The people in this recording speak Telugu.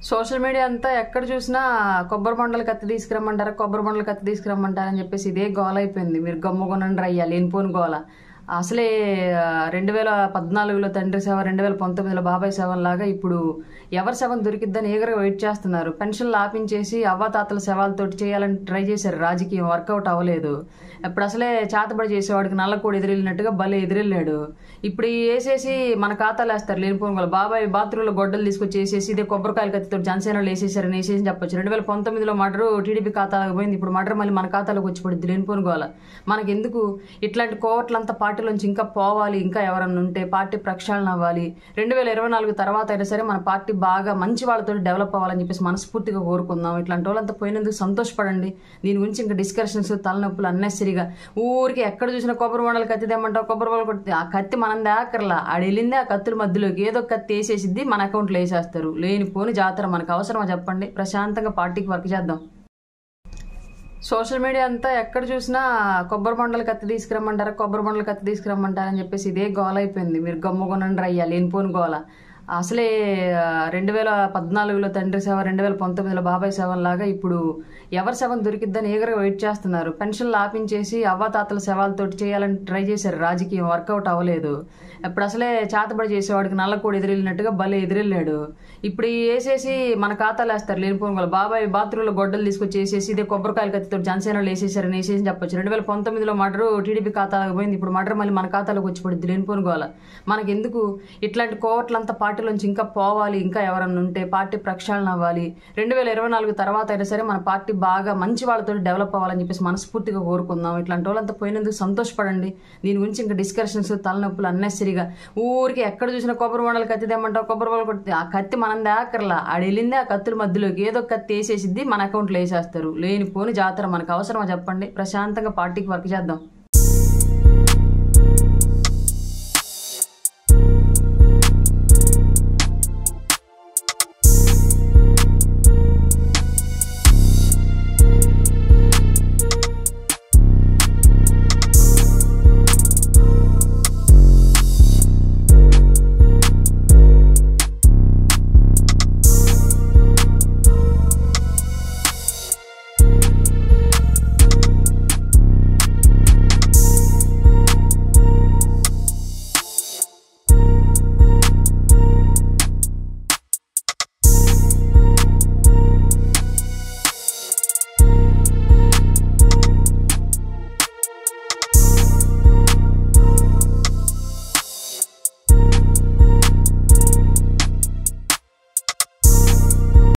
సోషల్ మీడియా అంతా ఎక్కడ చూసినా కొబ్బరి బొండలు కత్తి తీసుకురమ్మంటారా, కొబ్బరి బొండలు కత్తి తీసుకురమ్మంటారని చెప్పేసి ఇదే గోల అయిపోయింది. మీరు గమ్ముకొనండి రయ్యా లేనిపోని గోల. అసలే 2014లో తండ్రి సేవ, 2019లో బాబాయ్ సేవ లాగా ఇప్పుడు ఎవరి శవం దొరికిద్దని ఈగరగా వెయిట్ చేస్తున్నారు. పెన్షన్లు ఆపించేసి అవ్వాతాతల శవాలతోటి చేయాలని ట్రై చేశారు. రాజకీయం వర్కౌట్ అవ్వలేదు. ఇప్పుడు అసలే చేతబడి చేసేవాడికి నల్లకోడి ఎదిరెళ్ళినట్టుగా భలే ఎదిరెళ్ళాడు. ఇప్పుడు వేసేసి మన ఖాతాలు వేస్తారు లేనిపోని గోల. బాబాయ్ బాత్రూంలో గొడ్డలు తీసుకొచ్చి వేసేసి ఇదే కొబ్బరికాయల కత్తితో జనసేనలో వేసేసారని వేసేసి చెప్పొచ్చు. 2019లో మర్డరు టీడీపీ ఖాతాలకు పోయింది. ఇప్పుడు మర్డర్ మళ్ళీ మన ఖాతాలోకి వచ్చి పడుద్ది లేనిపోని గోల. మనకెందుకు ఇట్లాంటి కోవట్లంతా పార్టీలోంచి ఇంకా పోవాలి, ఇంకా ఎవరన్నా ఉంటే పార్టీ ప్రక్షాళన అవ్వాలి. 2024 తర్వాత అయినా సరే మన పార్టీ బాగా మంచి వాళ్ళతో డెవలప్ అవ్వాలని చెప్పేసి మనస్ఫూర్తిగా కోరుకుందాం. ఇట్లాంటి వాళ్ళంతా పోయినందుకు సంతోషపడండి. దీని గురించి ఇంకా డిస్కషన్స్, తలనొప్పులు అన్నెసరిగా ఊరికి ఎక్కడ చూసినా కొబ్బరి బొండలు కత్తి తెమ్మంటావు, కొబ్బరి బొండలు కొట్టి ఆ కత్తి మనం దాకర్లా ఆడెళ్ళింది. ఆ కత్తుల మధ్యలోకి ఏదో కత్తి వేసేసిద్ది, మన అకౌంట్లో వేసేస్తారు. లేనిపోని జాతర మనకు అవసరమా చెప్పండి? ప్రశాంతంగా పార్టీకి వర్క్ చేద్దాం. సోషల్ మీడియా అంతా ఎక్కడ చూసినా కొబ్బరి బొండలు కత్తి తీసుకురమ్మంటారా, కొబ్బరి బొండలు కత్తి తీసుకురమ్మంటారని చెప్పేసి ఇదే గోల అయిపోయింది. మీరు గమ్ముకొనండి రయ్యా లేనిపోని గోల. అసలే 2014లో తండ్రి సేవ, 2019లో బాబాయ్ సేవ లాగా ఇప్పుడు ఎవరి శవం దొరికిద్దని ఈగరగా వెయిట్ చేస్తున్నారు. పెన్షన్లు ఆపించేసి అవ్వాతాతల శవాలతోటి చేయాలని ట్రై చేశారు. రాజకీయం వర్కౌట్ అవ్వలేదు. ఇప్పుడు అసలే చేతబడి చేసేవాడికి నల్లకోడి ఎదిరెళ్ళినట్టుగా భలే ఎదిరెళ్ళాడు. ఇప్పుడు వేసేసి మన ఖాతాలు వేస్తారు లేనిపోని గోల. బాబాయ్ బాత్రూంలో గొడ్డలు తీసుకొచ్చి వేసేసి ఇదే కొబ్బరికాయల కత్తితో జనసేనలో వేసేసారని వేసేసి చెప్పొచ్చు. 2019లో మర్డరు టీడీపీ ఖాతాలకు పోయింది. ఇప్పుడు మర్డర్ మళ్ళీ మన ఖాతాలోకి వచ్చి పడుద్ది లేనిపోని గోల. మనకెందుకు ఇట్లాంటి కోవట్లంతా పార్టీలోంచి ఇంకా పోవాలి, ఇంకా ఎవరన్నా ఉంటే పార్టీ ప్రక్షాళన అవ్వాలి. 2024 తర్వాత అయినా సరే మన పార్టీ బాగా మంచి వాళ్ళతో డెవలప్ అవ్వాలని చెప్పేసి మనస్ఫూర్తిగా కోరుకుందాం. ఇట్లాంటి వాళ్ళంతా పోయినందుకు సంతోషపడండి. దీని గురించి ఇంకా డిస్కషన్స్, తలనొప్పులు అన్నెసరిగా ఊరికి ఎక్కడ చూసినా కొబ్బరి బొండలు కత్తి తెమ్మంటావు, కొబ్బరి బొండలు కొట్టి ఆ కత్తి మనం దాకర్లా ఆడెళ్ళింది. ఆ కత్తుల మధ్యలోకి ఏదో కత్తి వేసేసిద్ది, మన అకౌంట్లో వేసేస్తారు. లేనిపోని జాతర మనకు అవసరమా చెప్పండి? ప్రశాంతంగా పార్టీకి వర్క్ చేద్దాం.